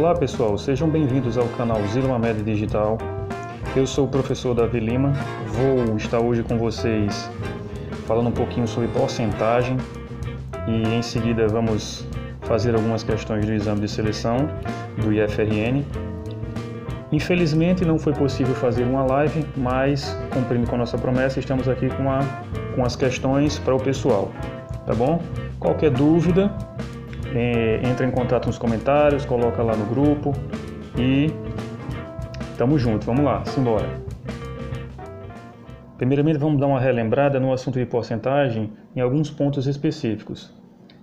Olá pessoal, sejam bem-vindos ao canal Ziloamed Digital. Eu sou o professor Davi Lima, vou estar hoje com vocês falando um pouquinho sobre porcentagem e em seguida vamos fazer algumas questões do exame de seleção do IFRN. Infelizmente não foi possível fazer uma live, mas cumprindo com a nossa promessa, estamos aqui com as questões para o pessoal, tá bom? Qualquer dúvida, entra em contato nos comentários, coloca lá no grupo e tamo junto, vamos lá, simbora. Primeiramente vamos dar uma relembrada no assunto de porcentagem em alguns pontos específicos,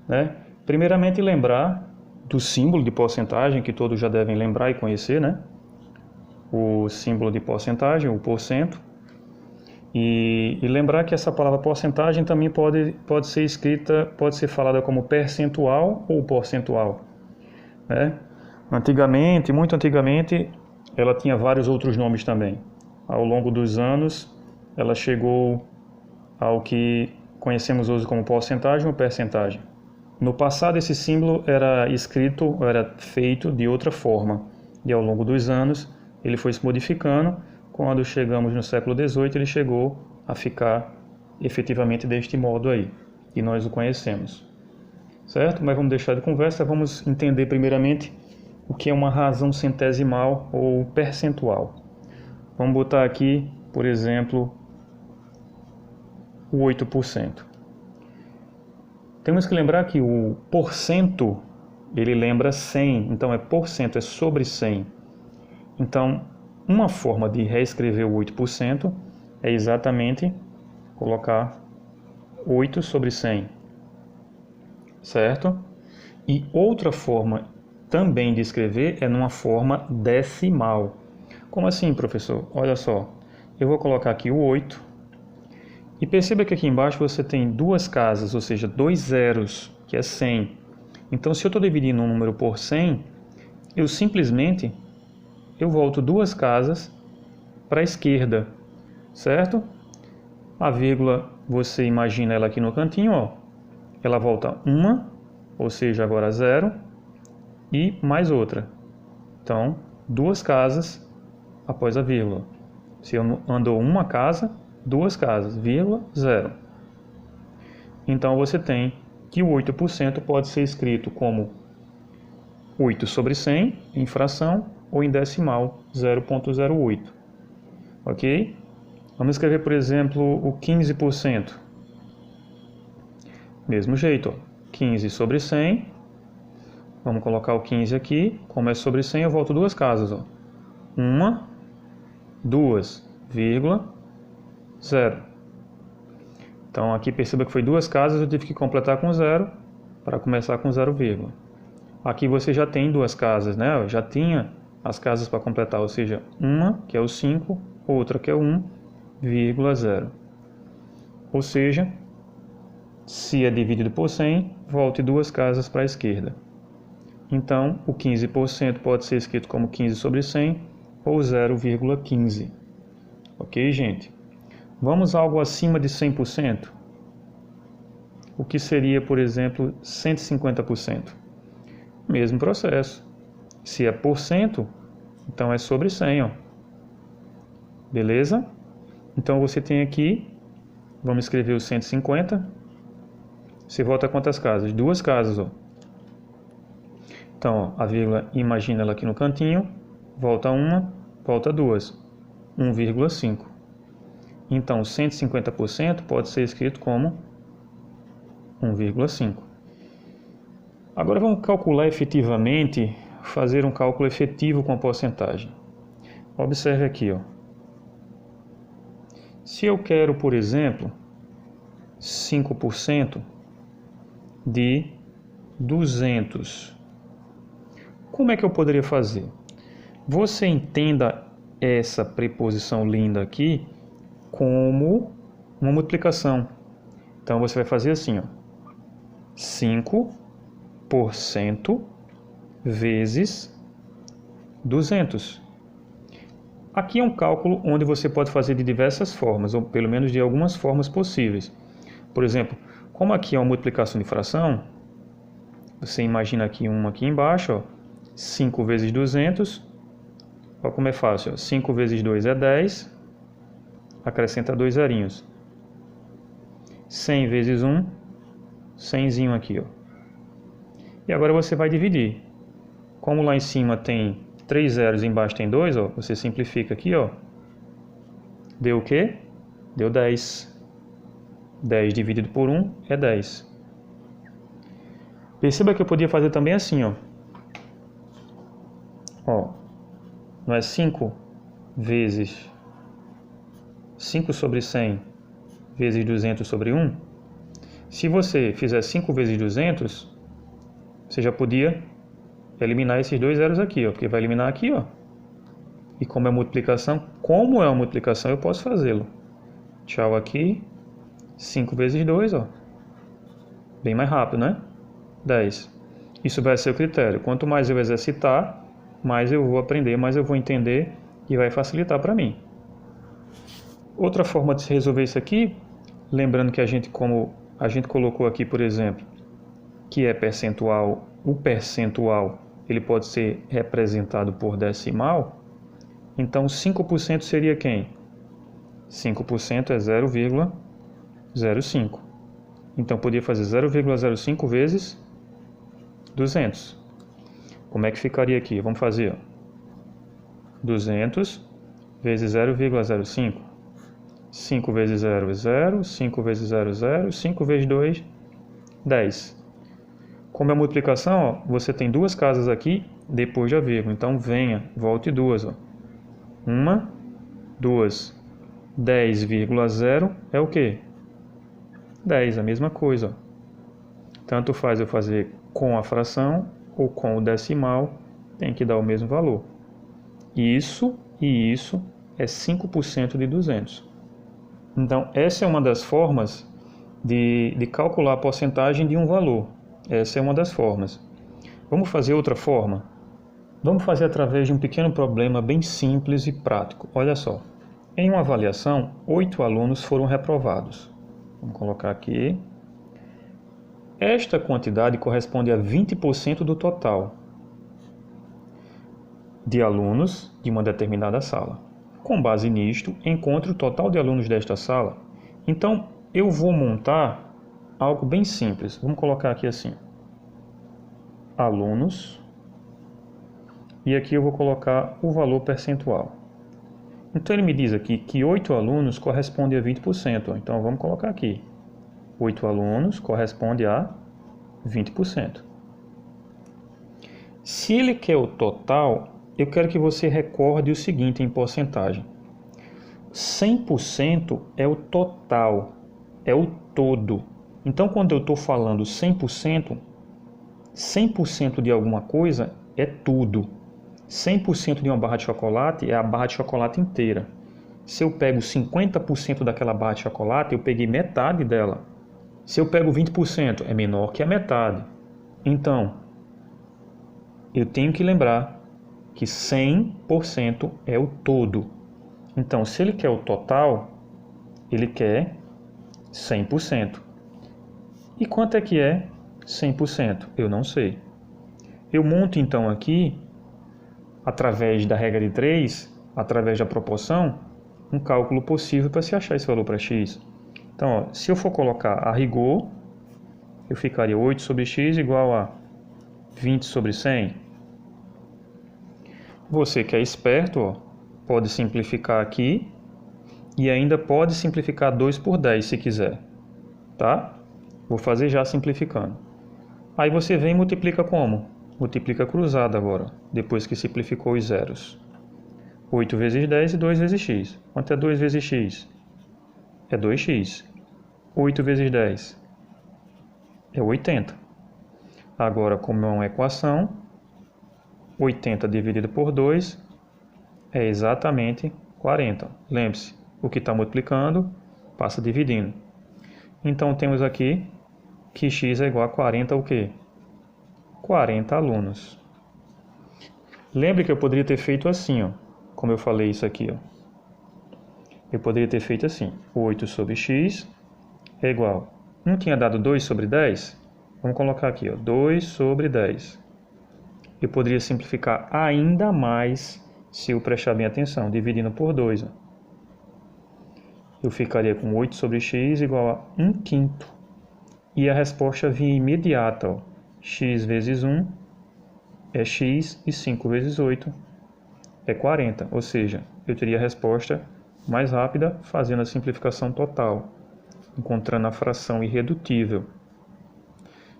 né? Primeiramente lembrar do símbolo de porcentagem, que todos já devem lembrar e conhecer, né? O símbolo de porcentagem, o porcento, e lembrar que essa palavra porcentagem também pode ser escrita, pode ser falada como percentual ou porcentual, né? Antigamente, muito antigamente, ela tinha vários outros nomes também. Ao longo dos anos, ela chegou ao que conhecemos hoje como porcentagem ou percentagem. No passado, esse símbolo era escrito, era feito de outra forma, e ao longo dos anos, ele foi se modificando. Quando chegamos no século XVIII, ele chegou a ficar efetivamente deste modo aí, e nós o conhecemos. Certo? Mas vamos deixar de conversa, vamos entender primeiramente o que é uma razão centesimal ou percentual. Vamos botar aqui, por exemplo, o 8%. Temos que lembrar que o porcento, ele lembra 100, então é porcento, é sobre 100. Então, uma forma de reescrever o 8% é exatamente colocar 8 sobre 100, certo? E outra forma também de escrever é numa forma decimal. Como assim, professor? Olha só, eu vou colocar aqui o 8 e perceba que aqui embaixo você tem duas casas, ou seja, dois zeros, que é 100. Então, se eu estou dividindo um número por 100, eu simplesmente volto duas casas para a esquerda, certo? A vírgula, você imagina ela aqui no cantinho, ó. Ela volta uma, ou seja, agora 0, e mais outra. Então, duas casas após a vírgula. Se eu andou uma casa, duas casas, vírgula, 0. Então, você tem que o 8% pode ser escrito como 8 sobre 100 em fração ou em decimal, 0,08. Ok? Vamos escrever, por exemplo, o 15%. Mesmo jeito, ó. 15 sobre 100. Vamos colocar o 15 aqui. Como é sobre 100, eu volto duas casas. Ó. 1, 2, vírgula, 0. Então, aqui perceba que foi duas casas, eu tive que completar com 0 para começar com 0, vírgula. Aqui você já tem duas casas, né? Eu já tinha as casas para completar, ou seja, uma que é o 5, outra que é o 1,0. Ou seja, se é dividido por 100, volte duas casas para a esquerda. Então, o 15% pode ser escrito como 15 sobre 100 ou 0,15. Ok, gente? Vamos a algo acima de 100%? O que seria, por exemplo, 150%? Mesmo processo. Se é por cento, então é sobre 100, ó. Beleza? Então você tem aqui, vamos escrever o 150. Você volta a quantas casas? Duas casas, ó. Então, ó, a vírgula, imagina ela aqui no cantinho, volta uma, volta duas, 1,5. Então, 150% pode ser escrito como 1,5. Agora vamos calcular efetivamente, fazer um cálculo efetivo com a porcentagem. Observe aqui, ó. Se eu quero, por exemplo, 5% de 200, como é que eu poderia fazer? Você entenda essa preposição linda aqui como uma multiplicação. Então você vai fazer assim, ó. 5% vezes 200. Aqui é um cálculo onde você pode fazer de diversas formas, ou pelo menos de algumas formas possíveis. Por exemplo, como aqui é uma multiplicação de fração, você imagina aqui uma aqui embaixo, ó, 5 vezes 200, olha como é fácil, ó. 5 vezes 2 é 10, acrescenta 2 zerinhos. 100 vezes 1, 100zinho aqui, ó. E agora você vai dividir. Como lá em cima tem 3 zeros e embaixo tem 2, ó, você simplifica aqui, ó. Deu o quê? Deu 10. 10 dividido por 1 é 10. Perceba que eu podia fazer também assim, ó. Ó, não é 5 vezes 5 sobre 100 vezes 200 sobre 1? Se você fizer 5 vezes 200, você já podia eliminar esses 2 zeros aqui, ó, porque vai eliminar aqui, ó. E como é multiplicação, eu posso fazê-lo. Tchau aqui, 5 vezes 2, ó. Bem mais rápido, né? 10. Isso vai ser o critério. Quanto mais eu exercitar, mais eu vou aprender, mais eu vou entender e vai facilitar para mim. Outra forma de se resolver isso aqui, lembrando que como a gente colocou aqui, por exemplo, que é percentual, o percentual ele pode ser representado por decimal, então 5% seria quem? 5% é 0,05. Então podia fazer 0,05 vezes 200. Como é que ficaria aqui? Vamos fazer, ó. 200 vezes 0,05. 5 vezes 0 é 0, 5 vezes 0 é 0, 5 vezes 2, 10. Como é multiplicação, ó, você tem duas casas aqui depois da vírgula. Então venha, volte duas. Ó. 1, 2. 10,0 é o quê? 10, a mesma coisa. Ó. Tanto faz eu fazer com a fração ou com o decimal, tem que dar o mesmo valor. Isso e isso é 5% de 200. Então, essa é uma das formas de calcular a porcentagem de um valor. Essa é uma das formas. Vamos fazer outra forma? Vamos fazer através de um pequeno problema bem simples e prático. Olha só. Em uma avaliação, 8 alunos foram reprovados. Vamos colocar aqui. Esta quantidade corresponde a 20% do total de alunos de uma determinada sala. Com base nisto, encontre o total de alunos desta sala. Então, eu vou montar algo bem simples. Vamos colocar aqui assim. Alunos. E aqui eu vou colocar o valor percentual. Então, ele me diz aqui que 8 alunos corresponde a 20%. Então, vamos colocar aqui. 8 alunos corresponde a 20%. Se ele quer o total, eu quero que você recorde o seguinte em porcentagem. 100% é o total, é o todo. Então, quando eu estou falando 100%, 100% de alguma coisa é tudo. 100% de uma barra de chocolate é a barra de chocolate inteira. Se eu pego 50% daquela barra de chocolate, eu peguei metade dela. Se eu pego 20%, é menor que a metade. Então, eu tenho que lembrar que 100% é o todo. Então, se ele quer o total, ele quer 100%. E quanto é que é 100%? Eu não sei. Eu monto então aqui, através da regra de 3, através da proporção, um cálculo possível para se achar esse valor para x. Então, ó, se eu for colocar a rigor, eu ficaria 8 sobre x igual a 20 sobre 100. Você que é esperto, ó, pode simplificar aqui e ainda pode simplificar 2 por 10 se quiser. Tá? Vou fazer já simplificando. Aí você vem e multiplica como? Multiplica cruzado agora, depois que simplificou os zeros. 8 vezes 10 e 2 vezes x. Quanto é 2 vezes x? É 2x. 8 vezes 10 é 80. Agora, como é uma equação, 80 dividido por 2 é exatamente 40. Lembre-se, o que está multiplicando passa dividindo. Então, temos aqui que x é igual a 40 o quê? 40 alunos. Lembre que eu poderia ter feito assim, ó, como eu falei isso aqui. Ó. Eu poderia ter feito assim, 8 sobre x é igual. Não tinha dado 2 sobre 10? Vamos colocar aqui, ó, 2 sobre 10. eu poderia simplificar ainda mais se eu prestar bem atenção, dividindo por 2. Eu ficaria com 8 sobre x igual a 1/5. E a resposta vinha imediata. Ó. X vezes 1 é x e 5 vezes 8 é 40. Ou seja, eu teria a resposta mais rápida fazendo a simplificação total, encontrando a fração irredutível.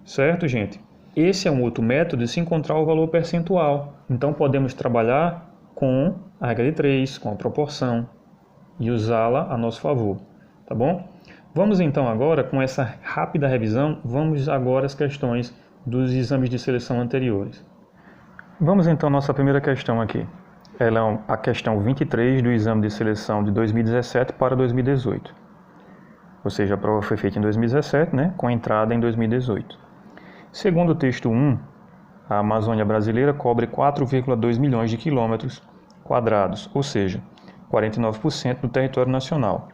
Certo, gente? Esse é um outro método de se encontrar o valor percentual. Então podemos trabalhar com a regra de 3, com a proporção, e usá-la a nosso favor, tá bom? Vamos então agora, com essa rápida revisão, vamos agora às questões dos exames de seleção anteriores. Vamos então à nossa primeira questão aqui. Ela é a questão 23 do exame de seleção de 2017 para 2018. Ou seja, a prova foi feita em 2017, né, com entrada em 2018. Segundo o texto 1, a Amazônia brasileira cobre 4,2 milhões de quilômetros quadrados, ou seja, 49% do território nacional.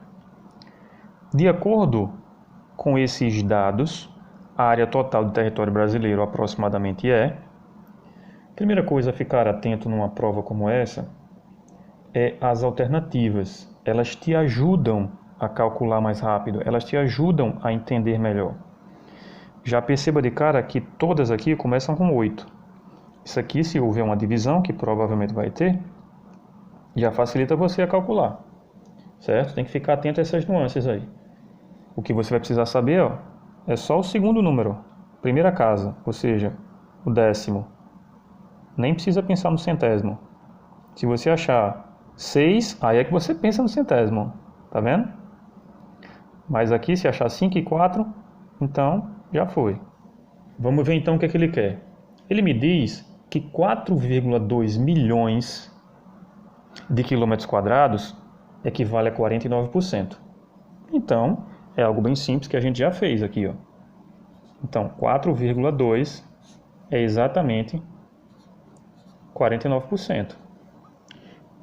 De acordo com esses dados, a área total do território brasileiro aproximadamente é... Primeira coisa a ficar atento numa prova como essa é as alternativas. Elas te ajudam a calcular mais rápido, elas te ajudam a entender melhor. Já perceba de cara que todas aqui começam com 8. Isso aqui, se houver uma divisão, que provavelmente vai ter, já facilita você a calcular, certo? Tem que ficar atento a essas nuances aí. O que você vai precisar saber, ó, é só o segundo número, primeira casa, ou seja, o décimo. Nem precisa pensar no centésimo. Se você achar 6, aí é que você pensa no centésimo, tá vendo? Mas aqui, se achar 5 e 4, então já foi. Vamos ver então o que é que ele quer. Ele me diz que 4,2 milhões de quilômetros quadrados equivale a 49%. Então, é algo bem simples que a gente já fez aqui, ó. Então, 4,2 é exatamente 49%.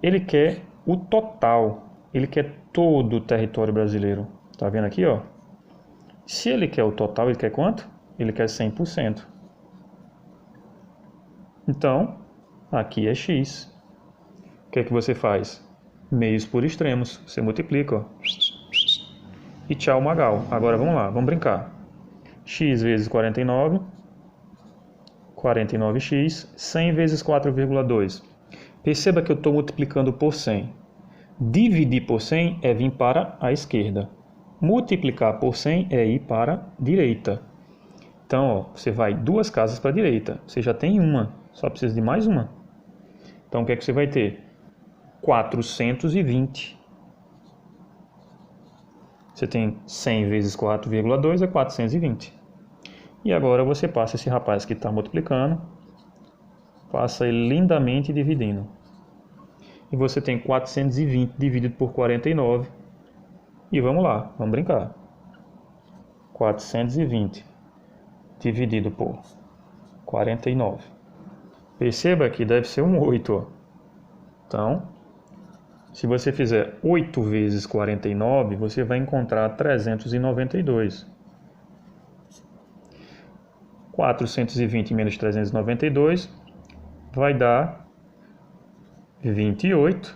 Ele quer o total, ele quer todo o território brasileiro. Tá vendo aqui, ó? Se ele quer o total, ele quer quanto? Ele quer 100%. Então, aqui é x. O que é que você faz? Meios por extremos. Você multiplica, ó. E tchau, Magal. Agora vamos lá, vamos brincar. X vezes 49. 49x. 100 vezes 4,2. Perceba que eu estou multiplicando por 100. Dividir por 100 é vir para a esquerda. Multiplicar por 100 é ir para a direita. Então, ó, você vai 2 casas para a direita. Você já tem uma, só precisa de mais uma. Então, o que é que você vai ter? 420. Você tem 100 vezes 4,2 é 420. E agora você passa esse rapaz que está multiplicando, passa ele lindamente dividindo. E você tem 420 dividido por 49. E vamos lá, vamos brincar. 420 dividido por 49. Perceba que deve ser um 8. Ó. Então, se você fizer 8 vezes 49, você vai encontrar 392. 420 menos 392 vai dar 28.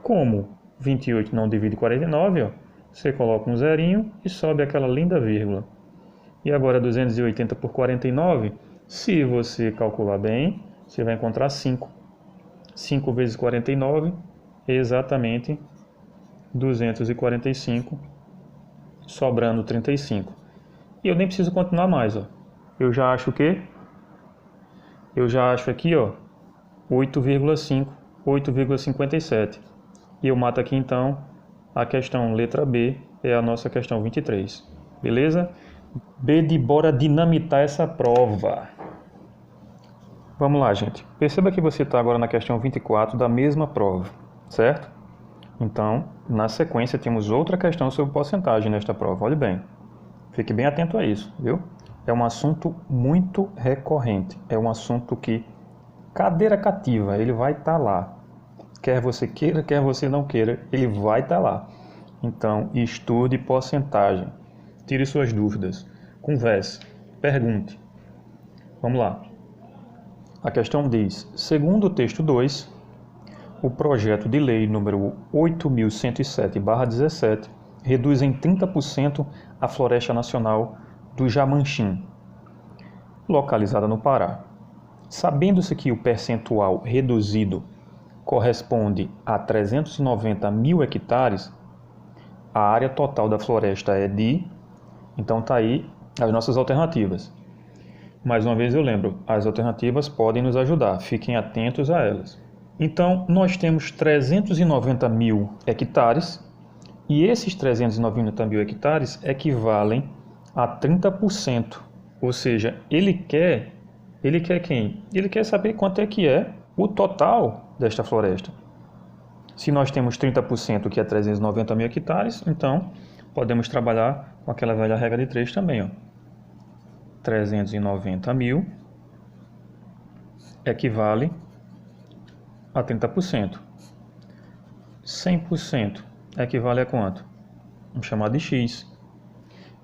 Como 28 não divide 49, ó, você coloca um zerinho e sobe aquela linda vírgula. E agora 280 por 49, se você calcular bem, você vai encontrar 5. 5 vezes 49 é exatamente 245, sobrando 35. E eu nem preciso continuar mais, ó. Eu já acho o quê? Eu já acho aqui, ó, 8,5, 8,57. E eu mato aqui então a questão letra B, é a nossa questão 23. Beleza? B de bora dinamitar essa prova. Vamos lá, gente. Perceba que você está agora na questão 24 da mesma prova, certo? Então, na sequência, temos outra questão sobre porcentagem nesta prova. Olhe bem. Fique bem atento a isso, viu? É um assunto muito recorrente. É um assunto que, cadeira cativa, ele vai estar lá. Quer você queira, quer você não queira, ele vai estar lá. Então, estude porcentagem. Tire suas dúvidas. Converse. Pergunte. Vamos lá. A questão diz, segundo o texto 2, o projeto de lei número 8.107/17 reduz em 30% a floresta nacional do Jamanchim, localizada no Pará. Sabendo-se que o percentual reduzido corresponde a 390 mil hectares, a área total da floresta é de... Então está aí as nossas alternativas. Mais uma vez eu lembro, as alternativas podem nos ajudar, fiquem atentos a elas. Então, nós temos 390 mil hectares, e esses 390 mil hectares equivalem a 30%. Ou seja, ele quer quem? Ele quer saber quanto é que é o total desta floresta. Se nós temos 30%, que é 390 mil hectares, então podemos trabalhar com aquela velha regra de 3 também. Ó. 390 mil equivale a 30%. 100% equivale a quanto? Vamos chamar de X.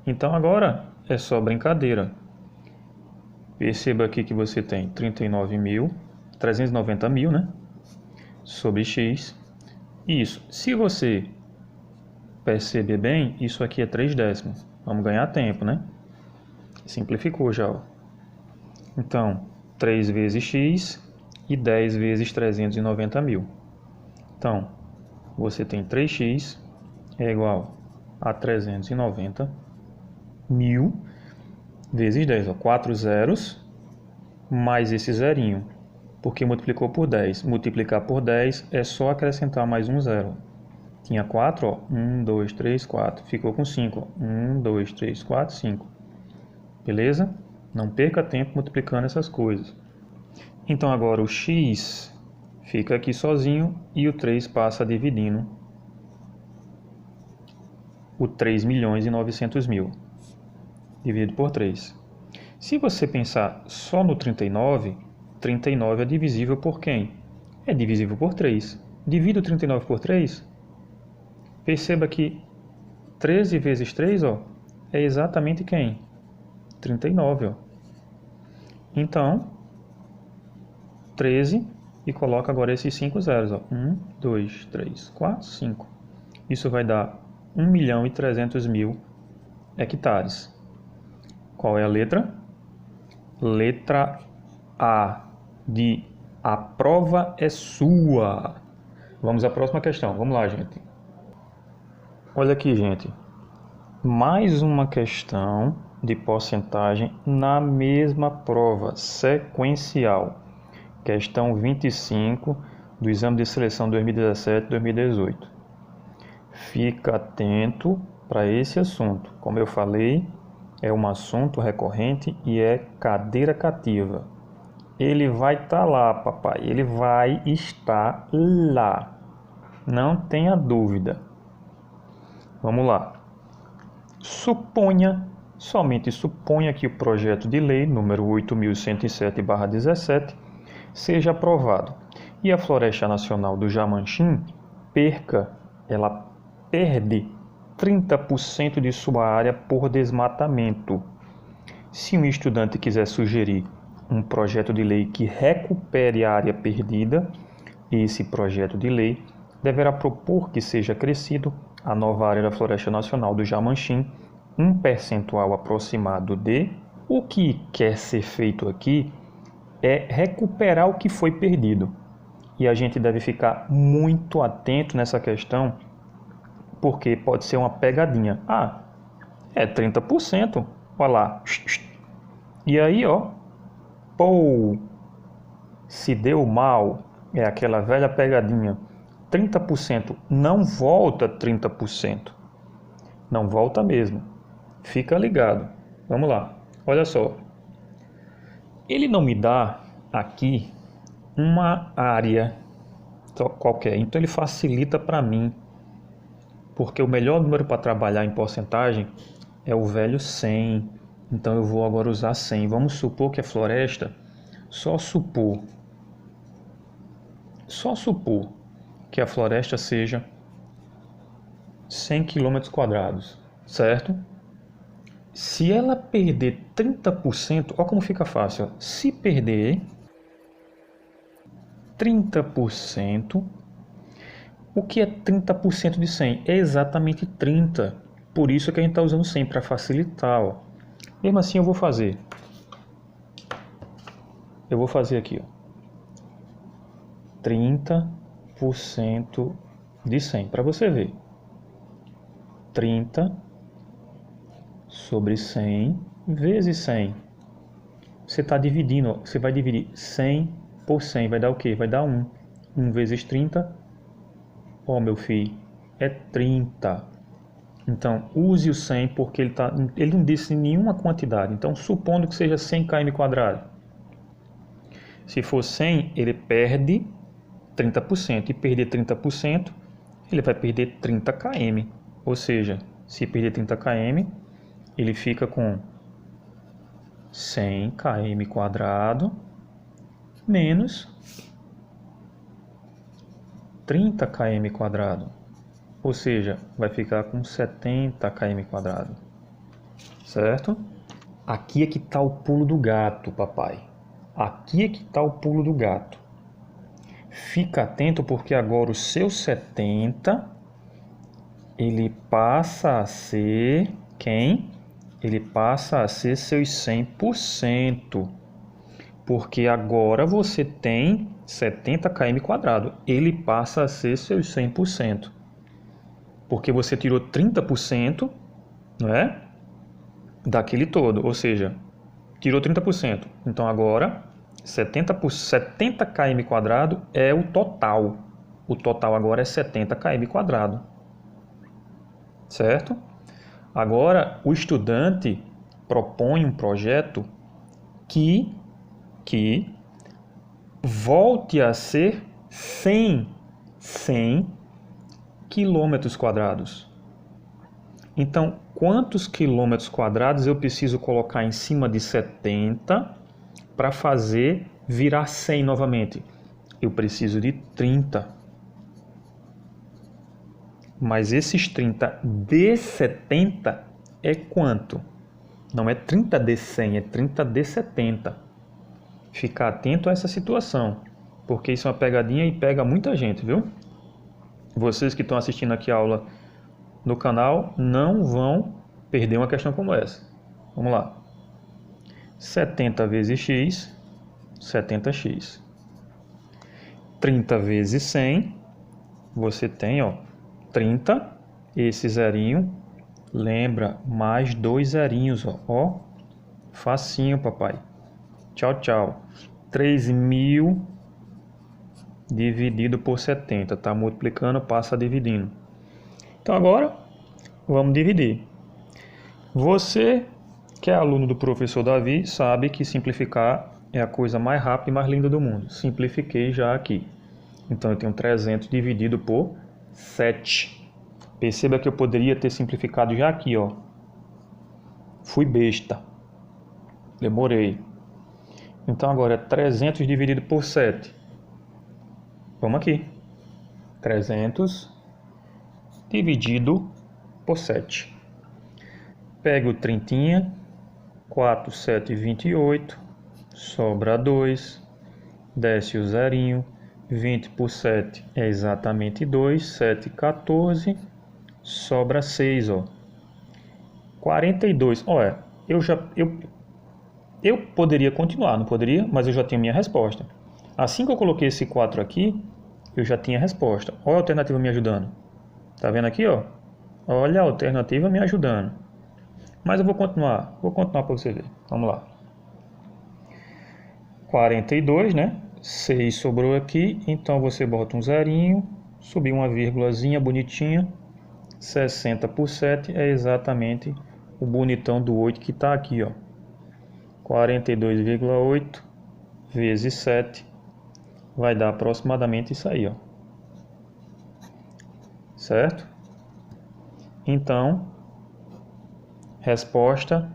Então agora é só brincadeira. Perceba aqui que você tem 390 mil, né? Sobre X. Isso. Se você perceber bem, isso aqui é 3/10. Vamos ganhar tempo, né? Simplificou já. Ó. Então, 3 vezes X e 10 vezes 390 mil. Então, você tem 3x é igual a 390 mil vezes 10. Ó, 4 zeros mais esse zerinho, porque multiplicou por 10. Multiplicar por 10 é só acrescentar mais um zero. Tinha 4, ó, 1, 2, 3, 4. Ficou com 5. Ó, 1, 2, 3, 4, 5. Beleza? Não perca tempo multiplicando essas coisas. Então agora o x fica aqui sozinho e o 3 passa dividindo o 3.900.000 dividido por 3. Se você pensar só no 39, 39 é divisível por quem? É divisível por 3. Divida o 39 por 3. Perceba que 13 vezes 3 ó, é exatamente quem? 39. Ó. Então, 13 e coloca agora esses 5 zeros. Ó. 1, 2, 3, 4, 5. Isso vai dar 1.300.000 hectares. Qual é a letra? Letra A de a prova é sua. Vamos à próxima questão. Vamos lá, gente. Olha aqui, gente. Mais uma questão de porcentagem na mesma prova, sequencial. Questão 25 do Exame de Seleção 2017-2018. Fica atento para esse assunto. Como eu falei, é um assunto recorrente e é cadeira cativa. Ele vai estar lá, papai. Ele vai estar lá. Não tenha dúvida. Vamos lá. Somente suponha que o projeto de lei número 8.107/17 seja aprovado e a Floresta Nacional do Jamanchim perde 30% de sua área por desmatamento. Se um estudante quiser sugerir um projeto de lei que recupere a área perdida, esse projeto de lei deverá propor que seja crescido a nova área da Floresta Nacional do Jamanchim, um percentual aproximado de... O que quer ser feito aqui é recuperar o que foi perdido. E a gente deve ficar muito atento nessa questão, porque pode ser uma pegadinha. Ah, é 30%, olha lá. E aí, ó, pô, se deu mal, é aquela velha pegadinha. 30% não volta 30%. Não volta mesmo. Fica ligado. Vamos lá. Olha só. Ele não me dá aqui uma área qualquer. Então ele facilita para mim. Porque o melhor número para trabalhar em porcentagem é o velho 100. Então eu vou agora usar 100. Vamos supor que a floresta, só supor que a floresta seja 100 km², certo? Se ela perder 30%, olha como fica fácil. Se perder 30%. O que é 30% de 100? É exatamente 30. Por isso que a gente está usando 100 para facilitar. Ó. Mesmo assim eu vou fazer. Eu vou fazer aqui. Ó. 30% de 100. Para você ver. 30 sobre 100 vezes 100. Você está dividindo. Ó. Você vai dividir 100 por 100. Vai dar o quê? Vai dar 1. 1 vezes 30. Ó, meu filho, é 30. Então, use o 100 porque ele não disse nenhuma quantidade. Então, supondo que seja 100 km². Se for 100, ele perde 30%. E perder 30%, ele vai perder 30 km. Ou seja, se perder 30 km, ele fica com 100 km² menos 30 km², ou seja, vai ficar com 70 km², certo? Aqui é que está o pulo do gato, papai. Aqui é que está o pulo do gato. Fica atento porque agora o seu 70, ele passa a ser quem? Ele passa a ser seus 100%, porque agora você tem 70 km², ele passa a ser seus 100%, porque você tirou 30%, não é? Daquele todo, ou seja, tirou 30%, então agora 70 km² é o total agora é 70 km², certo? Agora o estudante propõe um projeto que volte a ser 100 km². Então, quantos quilômetros quadrados eu preciso colocar em cima de 70 para fazer virar 100 novamente? Eu preciso de 30. Mas esses 30 de 70 é quanto? Não é 30 de 100, é 30 de 70. Ficar atento a essa situação, porque isso é uma pegadinha e pega muita gente, viu? Vocês que estão assistindo aqui a aula no canal não vão perder uma questão como essa. Vamos lá. 70 vezes x, 70x. 30 vezes 100, você tem, ó, 30, esse zerinho, lembra, mais 2 zerinhos, ó, facinho, papai. Tchau, tchau. 3.000 dividido por 70. Está multiplicando, passa dividindo. Então agora, vamos dividir. Você, que é aluno do professor Davi, sabe que simplificar é a coisa mais rápida e mais linda do mundo. Simplifiquei já aqui. Então eu tenho 300 dividido por 7. Perceba que eu poderia ter simplificado já aqui, ó. Fui besta. Demorei. Então agora é 300 dividido por 7. Vamos aqui. 300 dividido por 7. Pego o 30, 4, 7, 28. Sobra 2. Desce o zerinho. 20 por 7 é exatamente 2. 7, 14. Sobra 6, ó. 42. Olha, eu poderia continuar, não poderia? Mas eu já tenho minha resposta. Assim que eu coloquei esse 4 aqui, eu já tinha a resposta. Olha a alternativa me ajudando. Tá vendo aqui, ó? Olha a alternativa me ajudando. Mas eu vou continuar para você ver. Vamos lá. 42, né? 6 sobrou aqui, então você bota um zerinho, subir uma vírgulazinha bonitinha. 60 por 7 é exatamente o bonitão do 8 que está aqui, ó. 42,8 vezes 7 vai dar aproximadamente isso aí, ó. Certo? Então, resposta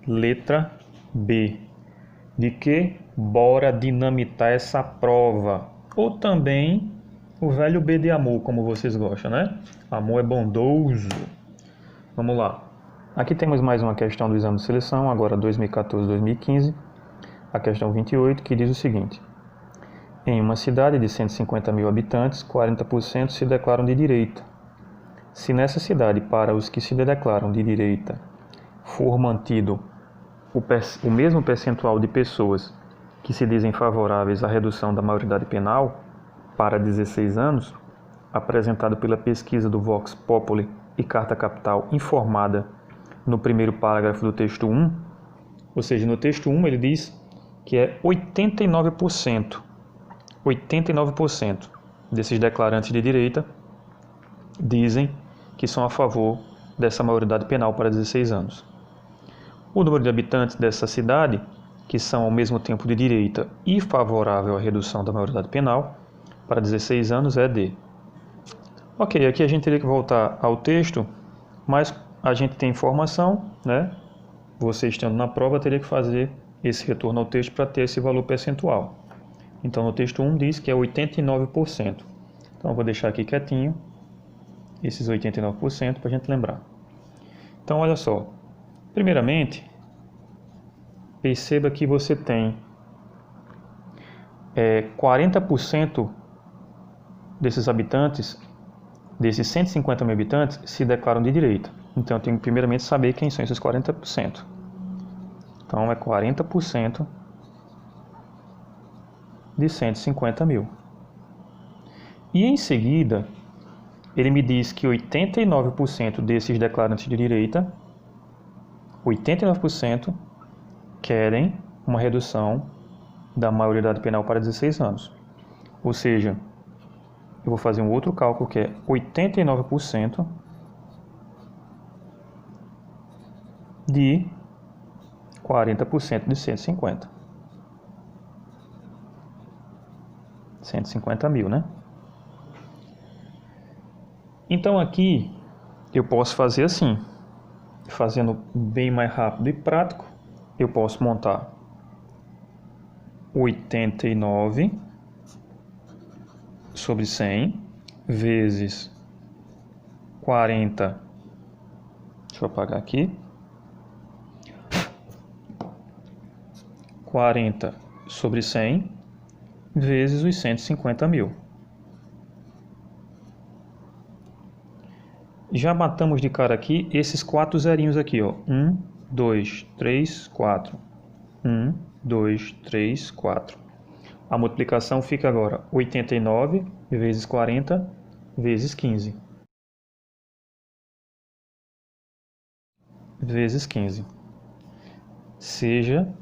letra B. De que? Bora dinamitar essa prova. Ou também o velho B de amor, como vocês gostam, né? Amor é bondoso. Vamos lá. Aqui temos mais uma questão do exame de seleção, agora 2014-2015. A questão 28, que diz o seguinte. Em uma cidade de 150 mil habitantes, 40% se declaram de direita. Se nessa cidade, para os que se declaram de direita, for mantido o mesmo percentual de pessoas que se dizem favoráveis à redução da maioridade penal para 16 anos, apresentado pela pesquisa do Vox Populi e Carta Capital informada no primeiro parágrafo do texto 1, ou seja, no texto 1 ele diz que é 89% desses declarantes de direita dizem que são a favor dessa maioridade penal para 16 anos. O número de habitantes dessa cidade, que são ao mesmo tempo de direita e favorável à redução da maioridade penal para 16 anos, é de... Ok, aqui a gente teria que voltar ao texto, mas a gente tem informação, né? Você estando na prova teria que fazer esse retorno ao texto para ter esse valor percentual. Então no texto 1 diz que é 89%. Então eu vou deixar aqui quietinho esses 89% para a gente lembrar. Então olha só, primeiramente, perceba que você tem 40% desses habitantes, desses 150 mil habitantes, se declaram de direita. Então eu tenho que primeiramente saber quem são esses 40%. Então é 40% de 150 mil. E em seguida, ele me diz que 89% desses declarantes de direita, 89% querem uma redução da maioridade penal para 16 anos. Ou seja, eu vou fazer um outro cálculo que é 89% de 40% de 150. 150 mil, né? Então aqui eu posso fazer assim, fazendo bem mais rápido e prático, eu posso montar 89 sobre 100 vezes 40, deixa eu apagar aqui, 40 sobre 100 vezes os 150 mil. Já matamos de cara aqui esses 4 zerinhos aqui, ó. 1, 2, 3, 4. 1, 2, 3, 4. A multiplicação fica agora 89 vezes 40 vezes 15. Vezes 15. Seja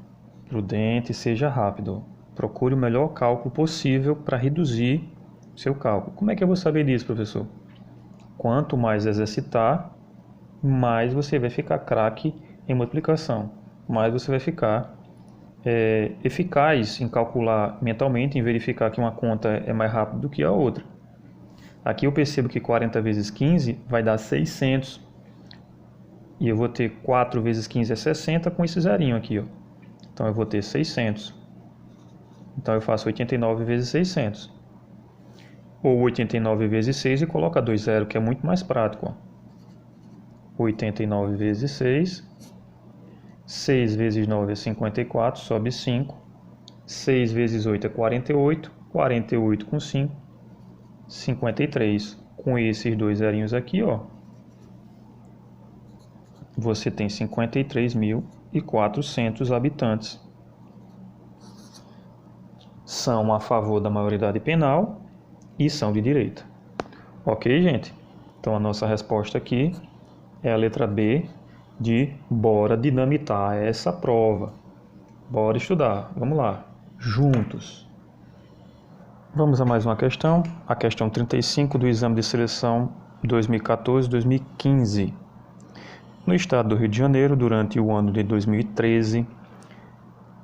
prudente, seja rápido. Procure o melhor cálculo possível para reduzir seu cálculo. Como é que eu vou saber disso, professor? Quanto mais exercitar, mais você vai ficar craque em multiplicação. Mais você vai ficar eficaz em calcular mentalmente, em verificar que uma conta é mais rápida do que a outra. Aqui eu percebo que 40 vezes 15 vai dar 600. E eu vou ter 4 vezes 15 é 60 com esse zerinho aqui, ó. Então eu vou ter 600. Então eu faço 89 vezes 600. Ou 89 vezes 6 e coloca 2 zeros, que é muito mais prático, ó. 89 vezes 6. 6 vezes 9 é 54, sobe 5. 6 vezes 8 é 48. 48 com 5, 53. Com esses 2 zerinhos aqui, ó, você tem 53.400 habitantes. São a favor da maioridade penal e são de direita. Ok, gente? Então a nossa resposta aqui é a letra B de bora dinamitar essa prova. Bora estudar. Vamos lá. Juntos. Vamos a mais uma questão. A questão 35 do Exame de Seleção 2014-2015. No estado do Rio de Janeiro, durante o ano de 2013,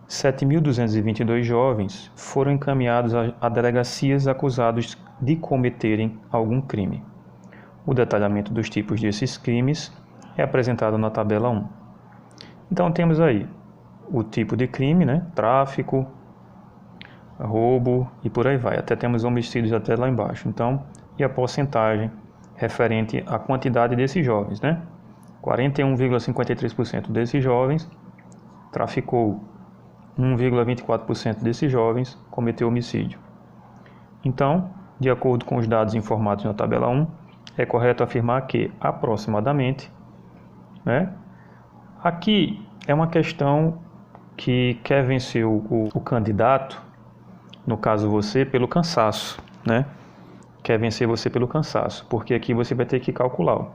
7.222 jovens foram encaminhados a delegacias acusados de cometerem algum crime. O detalhamento dos tipos desses crimes é apresentado na tabela 1. Então temos aí o tipo de crime, né? Tráfico, roubo e por aí vai. Até temos homicídios até lá embaixo. Então, e a porcentagem referente à quantidade desses jovens, né? 41,53% desses jovens traficou, 1,24% desses jovens cometeu homicídio. Então, de acordo com os dados informados na tabela 1, é correto afirmar que aproximadamente, né? Aqui é uma questão que quer vencer o candidato, no caso você, pelo cansaço, né? Quer vencer você pelo cansaço, porque aqui você vai ter que calcular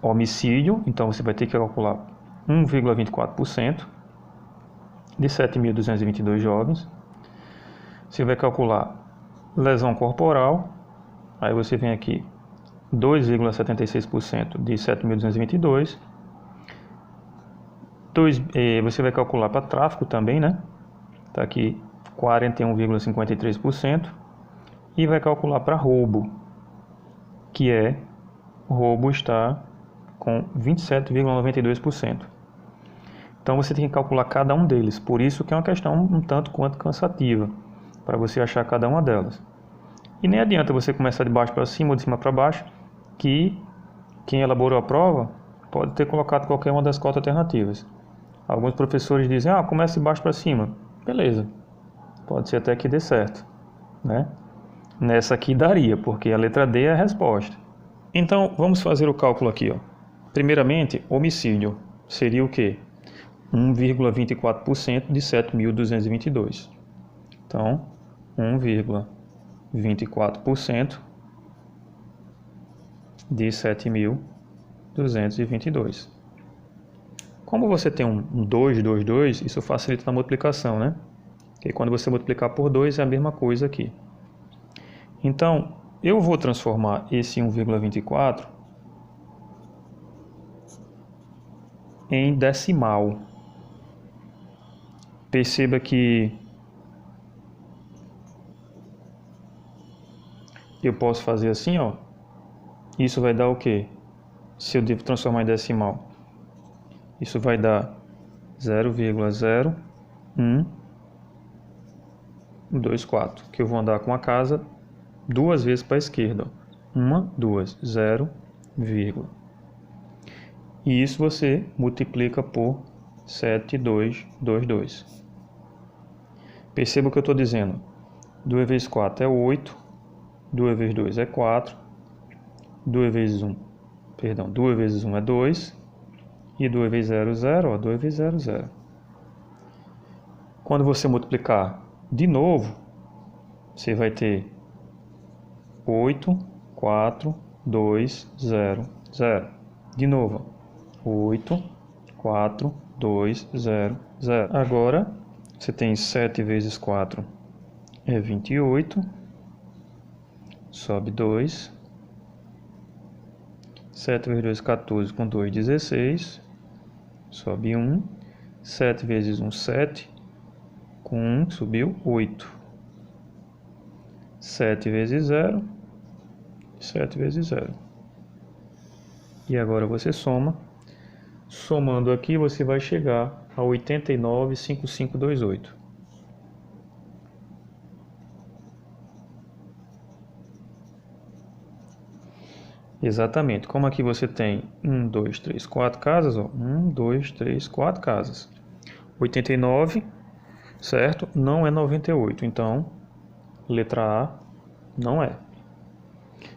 homicídio, então você vai ter que calcular 1,24% de 7.222 jovens. Você vai calcular lesão corporal, aí você vem aqui 2,76% de 7.222. Você vai calcular para tráfico também, né? Está aqui 41,53%. E vai calcular para roubo, que roubo está com 27,92%. Então você tem que calcular cada um deles, por isso que é uma questão um tanto quanto cansativa, para você achar cada uma delas. E nem adianta você começar de baixo para cima ou de cima para baixo, que quem elaborou a prova pode ter colocado qualquer uma das 4 alternativas. Alguns professores dizem, começa de baixo para cima. Beleza, pode ser até que dê certo, né? Nessa aqui daria, porque a letra D é a resposta. Então, vamos fazer o cálculo aqui, ó. Primeiramente, homicídio seria o quê? 1,24% de 7.222. Então, 1,24% de 7.222. Como você tem um 2, 2, 2, isso facilita na multiplicação, né? Porque quando você multiplicar por 2 é a mesma coisa aqui. Então, eu vou transformar esse 1,24 em decimal. Perceba que eu posso fazer assim, ó. Isso vai dar o quê? Se eu devo transformar em decimal. Isso vai dar 0,0124, que eu vou andar com a casa 2 vezes para a esquerda. 1, 2, 0, vírgula. E isso você multiplica por 7,222. Perceba o que eu estou dizendo. 2 vezes 4 é 8. 2 vezes 2 é 4. 2 vezes 1 é 2. E 2 vezes 0, 0. 2 vezes 0, 0. Quando você multiplicar de novo, você vai ter 8, 4, 2, 0, 0. De novo, 8, 4, 2, 0, 0. Agora, você tem 7 vezes 4 é 28. Sobe 2. 7 vezes 2, 14. Com 2, 16. Sobe 1. 7 vezes 1, 7. Com 1, subiu 8. 7 vezes 0. 7 vezes 0. E agora você soma. Somando aqui, você vai chegar a 89,5528. Exatamente. Como aqui você tem 1, 2, 3, 4 casas, ó. 1, 2, 3, 4 casas. 89, certo? Não é 98. Então, letra A não é.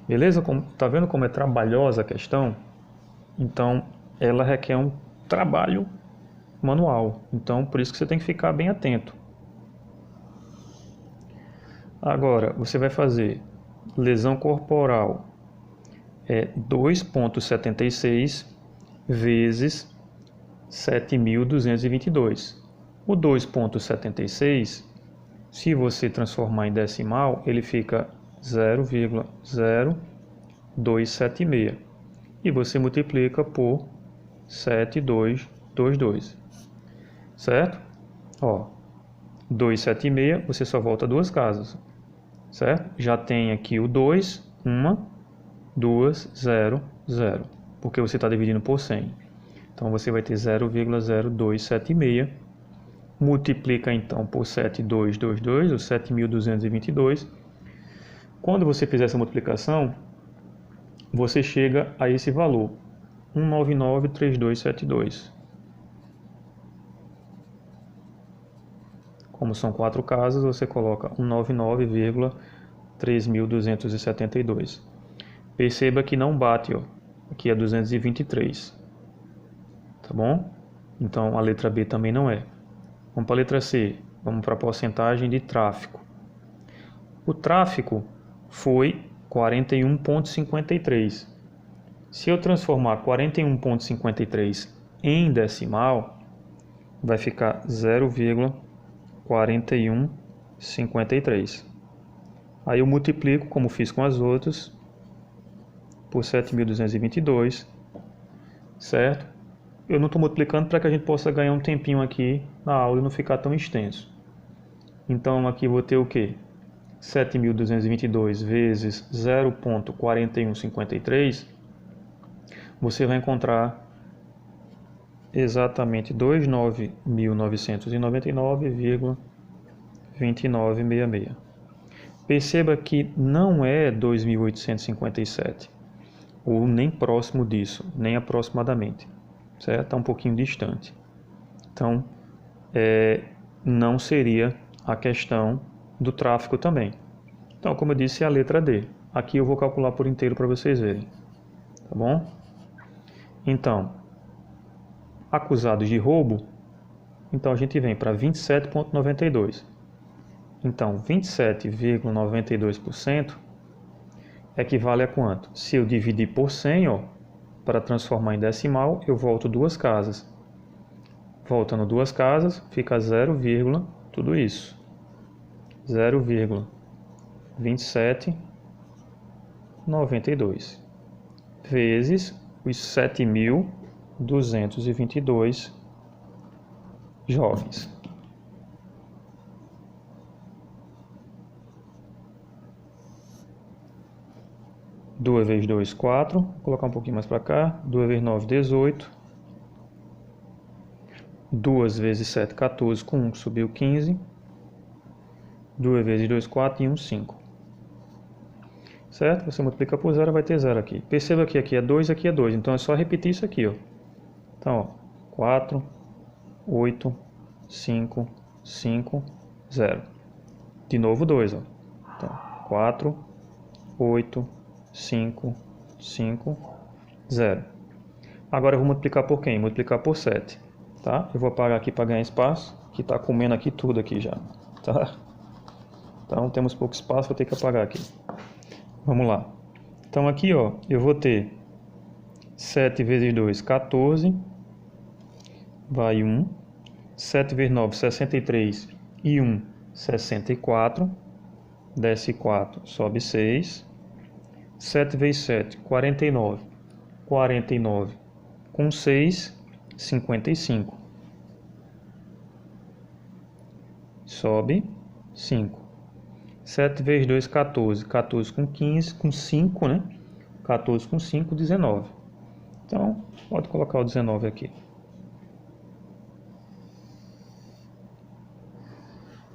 Beleza? Tá vendo como é trabalhosa a questão? Então, ela requer um trabalho manual. Então, por isso que você tem que ficar bem atento. Agora, você vai fazer lesão corporal 2,76 vezes 7.222. O 2,76, se você transformar em decimal, ele fica 0,0276. E você multiplica por 7,222. Certo? Ó, 276, você só volta 2 casas. Certo? Já tem aqui o 2, 1, 2, 0, 0. Porque você está dividindo por 100. Então você vai ter 0,0276. Multiplica então por 7,222, ou 7.222. Quando você fizer essa multiplicação, você chega a esse valor, 199,3272. Como são 4 casas, você coloca 199,3272. Perceba que não bate, ó. Aqui é 223. Tá bom? Então a letra B também não é. Vamos para a letra C. Vamos para a porcentagem de tráfego. O tráfego foi 41,53. Se eu transformar 41,53 em decimal, vai ficar 0,4153. Aí eu multiplico, como fiz com as outras, por 7.222, certo? Eu não estou multiplicando para que a gente possa ganhar um tempinho aqui na aula e não ficar tão extenso. Então aqui vou ter o quê? 7.222 vezes 0,4153, você vai encontrar exatamente 209.999,2966. Perceba que não é 2.857, ou nem próximo disso, nem aproximadamente, certo? Está um pouquinho distante. Então, não seria a questão do tráfego também. Então, como eu disse, é a letra D. Aqui eu vou calcular por inteiro para vocês verem. Tá bom? Então, acusados de roubo, então a gente vem para 27,92. Então, 27,92% equivale a quanto? Se eu dividir por 100, ó, para transformar em decimal, eu volto 2 casas. Voltando 2 casas, fica 0, tudo isso. 0,2792 vezes os 7.222 jovens. Duas vezes 2, 4. Vou colocar um pouquinho mais para cá. 2 vezes 9, 18. 2 vezes 7, 14. Com 1 subiu 15. 2 vezes 2, 4 e 1, 5. Certo? Você multiplica por 0, vai ter 0 aqui. Perceba que aqui é 2, aqui é 2. Então é só repetir isso aqui, ó. Então, ó, 4, 8, 5, 5, 0. De novo 2, ó. Então, 4, 8, 5, 5, 0. Agora eu vou multiplicar por quem? Multiplicar por 7. Tá? Eu vou apagar aqui para ganhar espaço, que está comendo aqui tudo aqui já. Tá? Então temos pouco espaço, vou ter que apagar aqui. Vamos lá. Então aqui, ó, eu vou ter 7 vezes 2, 14. Vai 1. 7 vezes 9, 63. E 1, 64. Desce 4, sobe 6. 7 vezes 7, 49. 49 com 6, 55. Sobe 5. 7 vezes 2, 14. 14 com 15, com 5, né? 14 com 5, 19. Então, pode colocar o 19 aqui.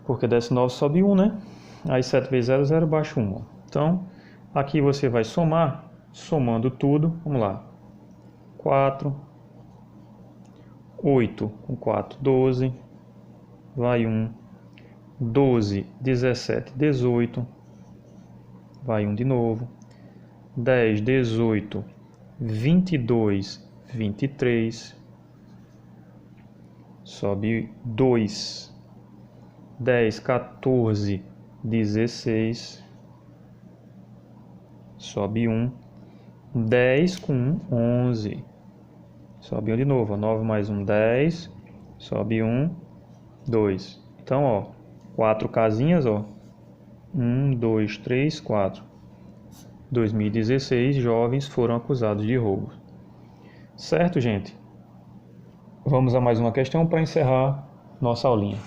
Porque desce 9, sobe 1, né? Aí 7 vezes 0, 0, baixa 1. Então, aqui você vai somar, somando tudo. Vamos lá. 4. 8 com 4, 12. Vai 1. 12, 17, 18. Vai 1 de novo. 10, 18, 22, 23. Sobe 2. 10, 14, 16. Sobe 1. 10 com 1, 11. Sobe 1 de novo. 9 mais 1, 10. Sobe 1, 2. Então, ó, 4 casinhas, ó. 1, 2, 3, 4. 2016 jovens foram acusados de roubo. Certo, gente? Vamos a mais uma questão para encerrar nossa aulinha.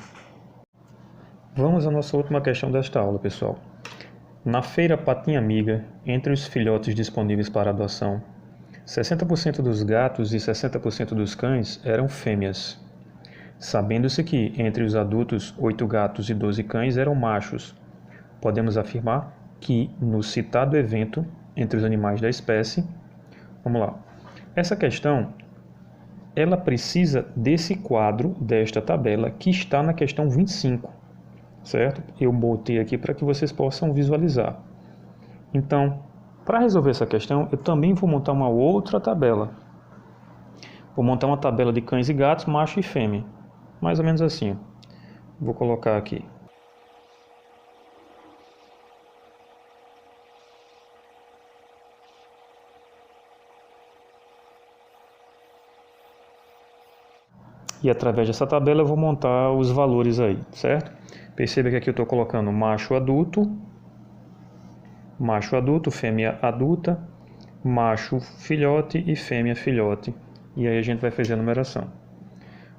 Vamos à nossa última questão desta aula, pessoal. Na feira Patinha Amiga, entre os filhotes disponíveis para adoção, 60% dos gatos e 60% dos cães eram fêmeas. Sabendo-se que, entre os adultos, 8 gatos e 12 cães eram machos, podemos afirmar que, no citado evento, entre os animais da espécie... Vamos lá. Essa questão, ela precisa desse quadro, desta tabela, que está na questão 25. certo? Eu botei aqui para que vocês possam visualizar. Então, para resolver essa questão, eu também vou montar uma outra tabela. Vou montar uma tabela de cães e gatos, macho e fêmea. Mais ou menos assim. Vou colocar aqui. E através dessa tabela eu vou montar os valores aí, certo? Perceba que aqui eu estou colocando macho adulto, fêmea adulta, macho filhote e fêmea filhote. E aí a gente vai fazer a numeração.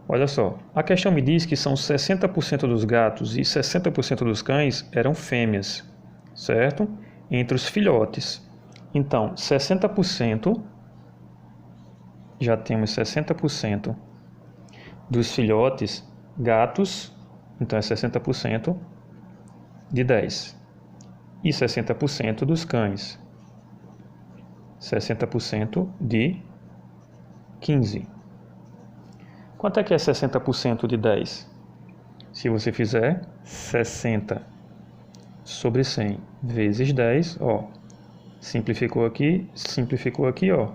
Olha só, a questão me diz que são 60% dos gatos e 60% dos cães eram fêmeas, certo? Entre os filhotes. Então, 60%, já temos 60% dos filhotes gatos, então é 60% de 10. E 60% dos cães, 60% de 15. Quanto é que é 60% de 10? Se você fizer 60 sobre 100 vezes 10, ó, simplificou aqui, ó,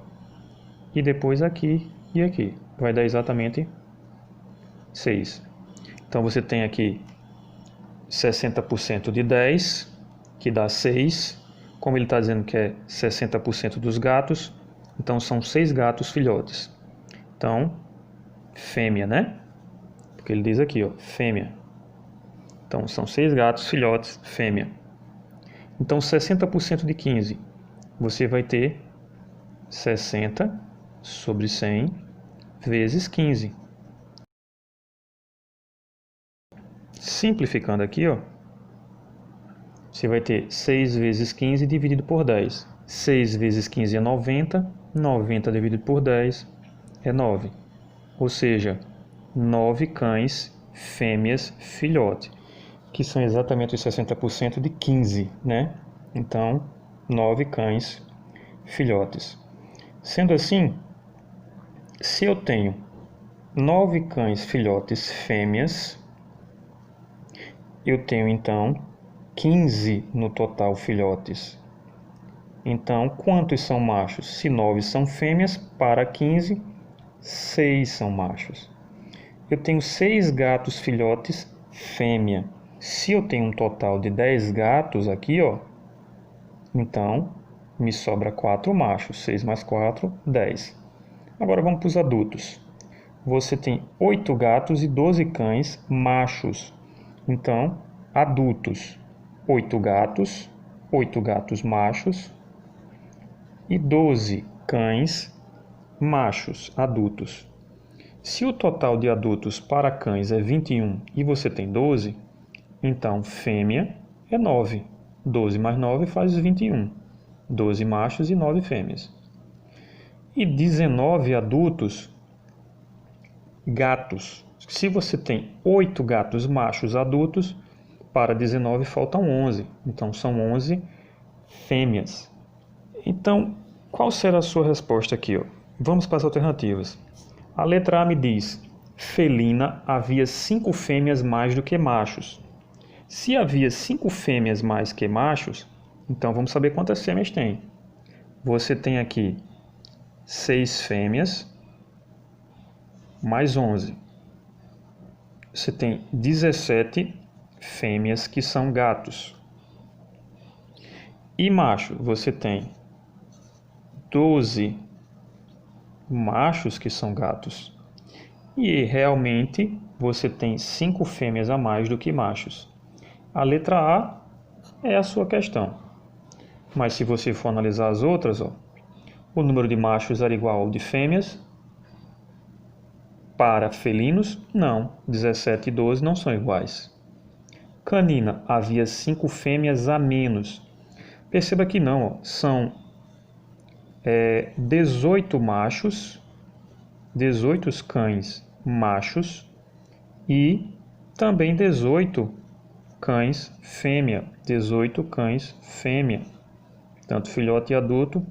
e depois aqui e aqui. Vai dar exatamente 6. Então você tem aqui 60% de 10, que dá 6. Como ele está dizendo que é 60% dos gatos, então são 6 gatos filhotes. Então, fêmea, né? Porque ele diz aqui, ó, fêmea. Então, são 6 gatos filhotes, fêmea. Então, 60% de 15, você vai ter 60 sobre 100 vezes 15. Simplificando aqui, ó, você vai ter 6 vezes 15 dividido por 10. 6 vezes 15 é 90, 90 dividido por 10 é 9. Ou seja, 9 cães fêmeas filhote, que são exatamente os 60% de 15, né? Então, 9 cães filhotes. Sendo assim, se eu tenho 9 cães filhotes fêmeas, eu tenho então 15 no total filhotes. Então, quantos são machos? Se 9 são fêmeas, para 15, 6 são machos. Eu tenho 6 gatos filhotes fêmea. Se eu tenho um total de 10 gatos aqui, ó, então me sobra 4 machos. 6 mais 4, 10. Agora vamos para os adultos. Você tem 8 gatos e 12 cães machos. Então, adultos, 8 gatos machos e 12 cães machos adultos. Se o total de adultos para cães é 21 e você tem 12, então fêmea é 9. 12 mais 9 faz 21. 12 machos e 9 fêmeas. E 19 adultos gatos. Se você tem 8 gatos machos adultos, para 19 faltam 11. Então são 11 fêmeas. Então, qual será a sua resposta aqui, ó? Vamos para as alternativas. A letra A me diz: felina havia 5 fêmeas mais do que machos. Se havia 5 fêmeas mais que machos, então vamos saber quantas fêmeas tem. Você tem aqui 6 fêmeas mais 11. Você tem 17 fêmeas que são gatos. E macho, você tem 12 machos que são gatos. E realmente você tem 5 fêmeas a mais do que machos. A letra A é a sua questão. Mas se você for analisar as outras, ó, o número de machos era igual ao de fêmeas. Para felinos, não. 17 e 12 não são iguais. Canina, havia 5 fêmeas a menos. Perceba que não, ó, são 18 machos, 18 cães machos e também 18 cães fêmea. 18 cães fêmea. Tanto filhote e adulto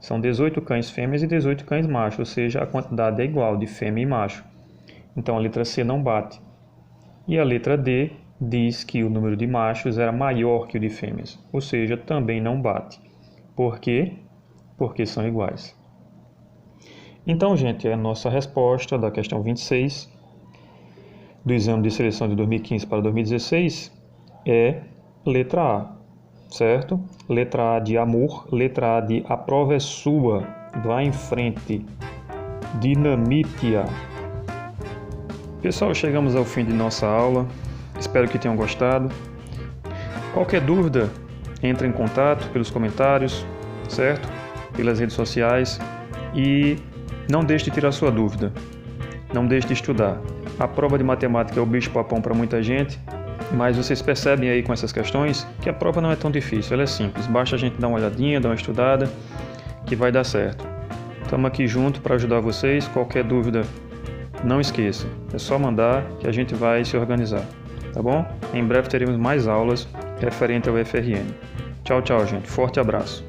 são 18 cães fêmeas e 18 cães machos, ou seja, a quantidade é igual de fêmea e macho. Então a letra C não bate. E a letra D diz que o número de machos era maior que o de fêmeas, ou seja, também não bate. Por quê? Porque são iguais. Então, gente, a nossa resposta da questão 26 do exame de seleção de 2015 para 2016 é letra A, certo? Letra A de amor, letra A de a prova é sua, vá em frente, dinamite-a. Pessoal, chegamos ao fim de nossa aula, espero que tenham gostado. Qualquer dúvida, entre em contato pelos comentários, certo? Pelas redes sociais e não deixe de tirar sua dúvida, não deixe de estudar. A prova de matemática é o bicho-papão para muita gente, mas vocês percebem aí com essas questões que a prova não é tão difícil, ela é simples, basta a gente dar uma olhadinha, dar uma estudada, que vai dar certo. Estamos aqui junto para ajudar vocês, qualquer dúvida, não esqueça, é só mandar que a gente vai se organizar, tá bom? Em breve teremos mais aulas referente ao FRN. Tchau, tchau, gente. Forte abraço.